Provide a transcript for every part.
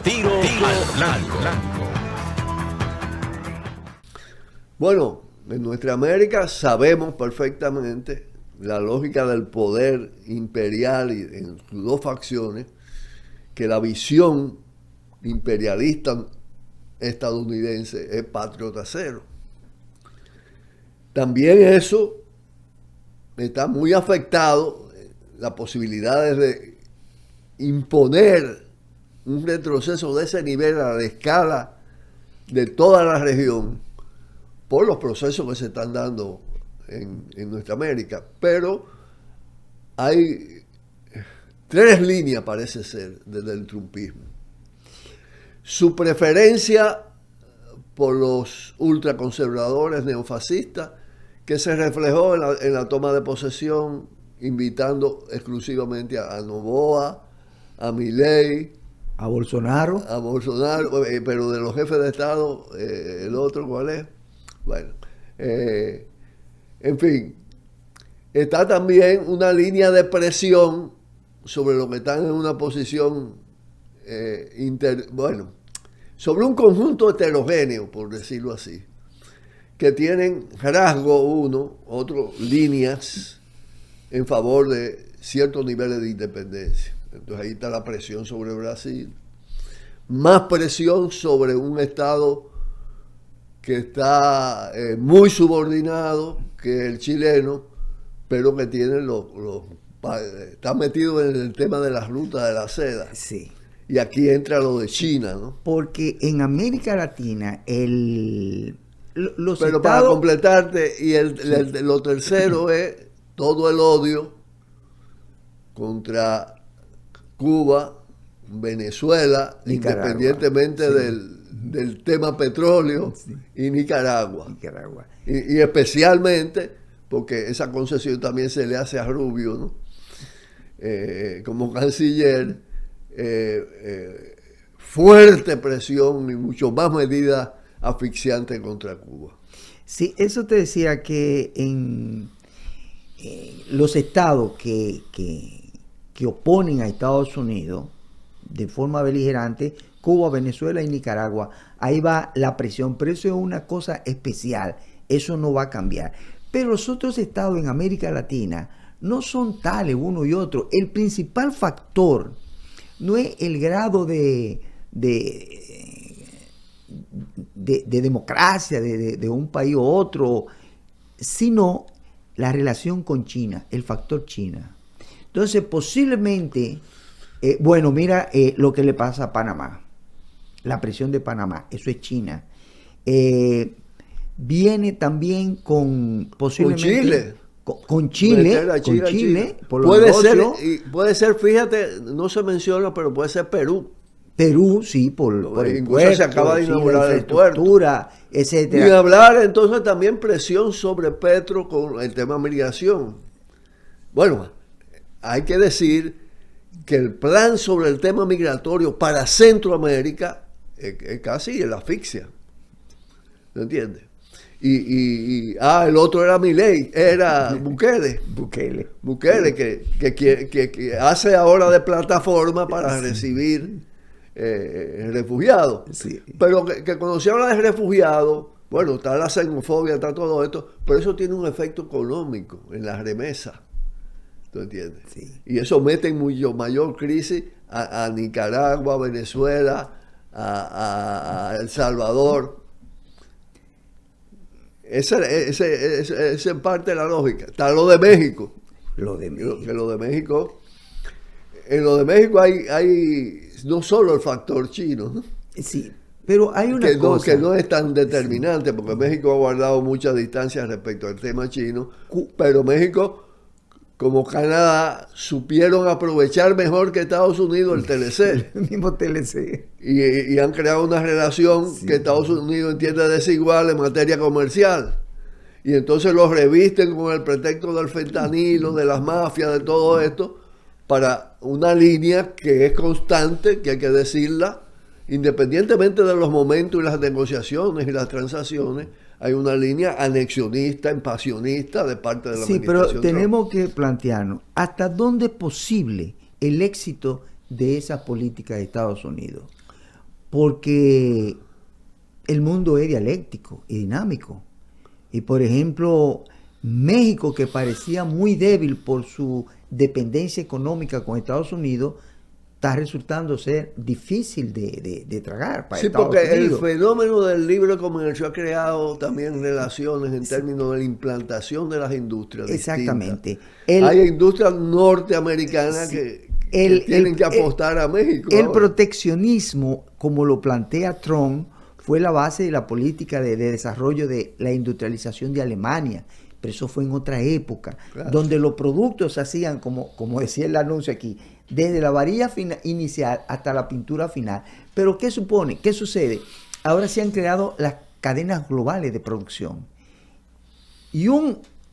Tiro al blanco. Bueno, en nuestra América sabemos perfectamente la lógica del poder imperial y en sus dos facciones, que la visión imperialista estadounidense es patriota cero. También eso está muy afectado, las posibilidades de imponer un retroceso de ese nivel a la escala de toda la región por los procesos que se están dando en nuestra América. Pero hay tres líneas, parece ser, desde el trumpismo. Su preferencia por los ultraconservadores neofascistas, que se reflejó en la toma de posesión, invitando exclusivamente a Noboa, a Milei, a Bolsonaro, pero de los jefes de Estado, el otro, ¿cuál es? Bueno, en fin, está también una línea de presión sobre los que están en una posición sobre un conjunto heterogéneo, por decirlo así, que tienen rasgo uno, otro líneas en favor de ciertos niveles de independencia. Entonces ahí está la presión sobre Brasil, más presión sobre un Estado que está muy subordinado que el chileno, pero que tiene está metido en el tema de las rutas de la seda. Sí. Y aquí entra lo de China, ¿no? Porque en América Latina los pero estados... para completarte, y lo tercero es todo el odio contra Cuba, Venezuela, Nicaragua, independientemente del tema petróleo, y Nicaragua. Y especialmente porque esa concesión también se le hace a Rubio, ¿no? Como canciller, fuerte presión y mucho más medidas asfixiantes contra Cuba. Sí, eso te decía que en los estados que oponen a Estados Unidos de forma beligerante, Cuba, Venezuela y Nicaragua, ahí va la presión, pero eso es una cosa especial, eso no va a cambiar. Pero los otros estados en América Latina no son tales uno y otro. El principal factor no es el grado de democracia de un país u otro, sino la relación con China, el factor China. Entonces, posiblemente, mira lo que le pasa a Panamá, la presión de Panamá, eso es China. Viene también con posiblemente... Con Chile. Por puede ser, fíjate, no se menciona, pero puede ser Perú. Perú, sí, por el puerto, se acaba de inaugurar el puerto, etcétera. Y hablar entonces también presión sobre Petro con el tema migración. Bueno, hay que decir que el plan sobre el tema migratorio para Centroamérica es casi la asfixia. ¿Me entiendes? El otro era Milei, era Bukele, que hace ahora de plataforma para recibir refugiados. Sí. Pero que cuando se habla de refugiados, bueno, está la xenofobia, está todo esto, pero eso tiene un efecto económico en las remesas. ¿Tú entiendes? Sí. Y eso mete en mayor crisis a Nicaragua, a Venezuela, a El Salvador. Esa es parte de la lógica. Está lo de México. En lo de México hay no solo el factor chino, ¿no? Sí, pero hay una cosa que no es tan determinante, porque México ha guardado mucha distancia respecto al tema chino, pero México, como Canadá, supieron aprovechar mejor que Estados Unidos el TLC. El mismo TLC. Y han creado una relación que Estados Unidos entiende desigual en materia comercial. Y entonces los revisten con el pretexto del fentanilo, de las mafias, de todo esto, para una línea que es constante, que hay que decirla, independientemente de los momentos y las negociaciones y las transacciones. Hay una línea anexionista, expansionista de parte de la administración. Sí, pero tenemos que plantearnos hasta dónde es posible el éxito de esa política de Estados Unidos. porque el mundo es dialéctico y dinámico. Y por ejemplo, México, que parecía muy débil por su dependencia económica con Estados Unidos, está resultando ser difícil de tragar para Estados Unidos. Sí, porque Unidos. El fenómeno del libre comercio ha creado también relaciones en términos de la implantación de las industrias. Exactamente. Hay industrias norteamericanas que tienen que apostar a México. El proteccionismo, como lo plantea Trump, fue la base de la política de desarrollo de la industrialización de Alemania. Pero eso fue en otra época, claro, donde los productos se hacían, como decía el anuncio aquí, desde la varilla inicial hasta la pintura final. Pero ¿qué supone? ¿Qué sucede? Ahora se han creado las cadenas globales de producción. Y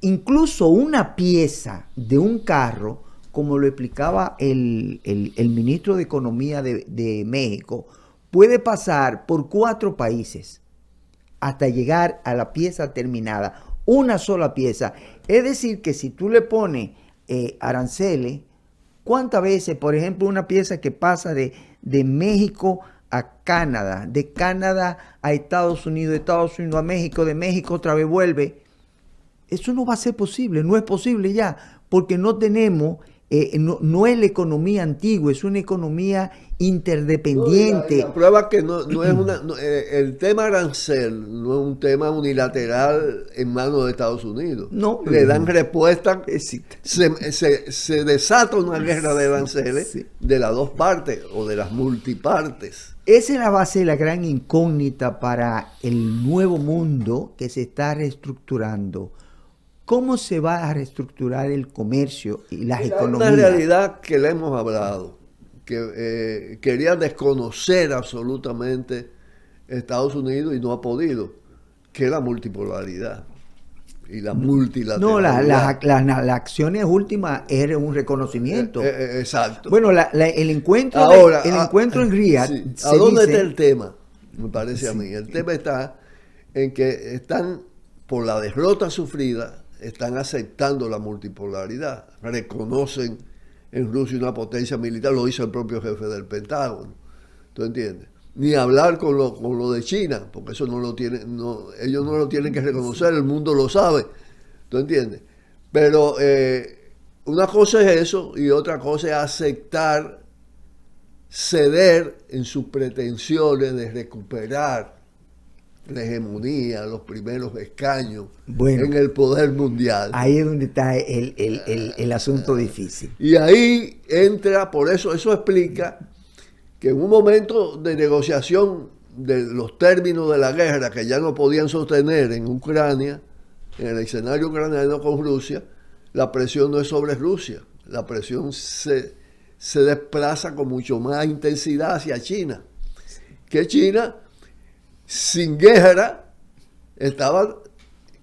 incluso una pieza de un carro, como lo explicaba el ministro de Economía de México, puede pasar por 4 países hasta llegar a la pieza terminada. Una sola pieza. Es decir, que si tú le pones aranceles, ¿cuántas veces, por ejemplo, una pieza que pasa de México a Canadá, de Canadá a Estados Unidos, de Estados Unidos a México, de México otra vez vuelve? Eso no va a ser posible, no es posible ya, porque no tenemos, no es la economía antigua, es una economía interdependiente. La prueba que no es el tema arancel no es un tema unilateral en manos de Estados Unidos. No, le dan respuesta, se desata una guerra de aranceles, sí, de las dos partes o de las multipartes. Esa es la base de la gran incógnita para el nuevo mundo que se está reestructurando. ¿Cómo se va a reestructurar el comercio y las economías? Es una realidad que le hemos hablado, que quería desconocer absolutamente Estados Unidos y no ha podido, que es la multipolaridad y la multilateralidad. No, las acciones últimas eran un reconocimiento. Exacto. Bueno, el encuentro, en Riyadh. Sí. ¿A dónde está el tema? Me parece a mí. El tema está en que están, por la derrota sufrida, están aceptando la multipolaridad, reconocen en Rusia una potencia militar, lo hizo el propio jefe del Pentágono, ¿tú entiendes? Ni hablar con lo de China, porque eso no lo tienen, ellos no lo tienen que reconocer, el mundo lo sabe, ¿tú entiendes? Pero una cosa es eso y otra cosa es aceptar, ceder en sus pretensiones de recuperar la hegemonía, los primeros escaños en el poder mundial. Ahí es donde está el asunto difícil. Y ahí entra, por eso explica que en un momento de negociación de los términos de la guerra que ya no podían sostener en Ucrania, en el escenario ucraniano con Rusia, la presión no es sobre Rusia, la presión se desplaza con mucho más intensidad hacia China, que China sin guerra estaba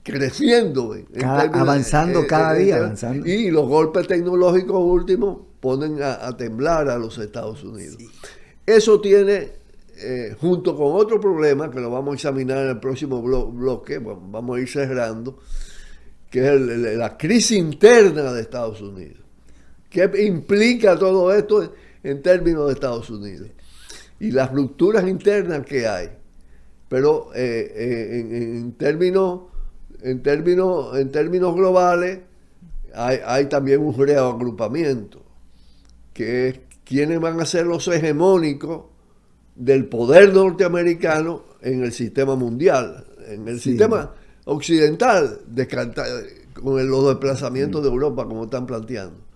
creciendo, avanzando cada día. Y los golpes tecnológicos últimos ponen a temblar a los Estados Unidos. Sí. Eso tiene, junto con otro problema que lo vamos a examinar en el próximo bloque, bueno, vamos a ir cerrando, que es la crisis interna de Estados Unidos. ¿Qué implica todo esto en términos de Estados Unidos? Y las rupturas internas que hay. Pero en términos globales hay también un reagrupamiento, que es quiénes van a ser los hegemónicos del poder norteamericano en el sistema mundial, en el sistema occidental, con los desplazamientos de Europa como están planteando.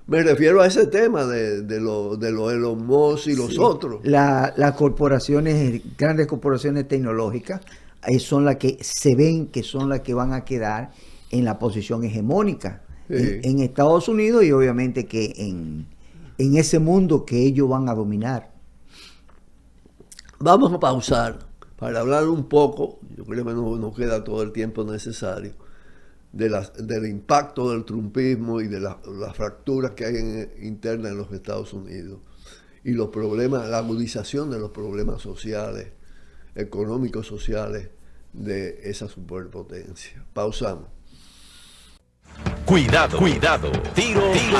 Me refiero a ese tema de los Elon Musk y los otros. Las corporaciones, grandes corporaciones tecnológicas, son las que se ven que son las que van a quedar en la posición hegemónica en Estados Unidos y obviamente que en ese mundo que ellos van a dominar. Vamos a pausar para hablar un poco, yo creo que no nos queda todo el tiempo necesario, del impacto del trumpismo y de las fracturas que hay internas en los Estados Unidos y los problemas, la agudización de los problemas sociales, económicos, sociales de esa superpotencia. Pausamos. Cuidado, tiro al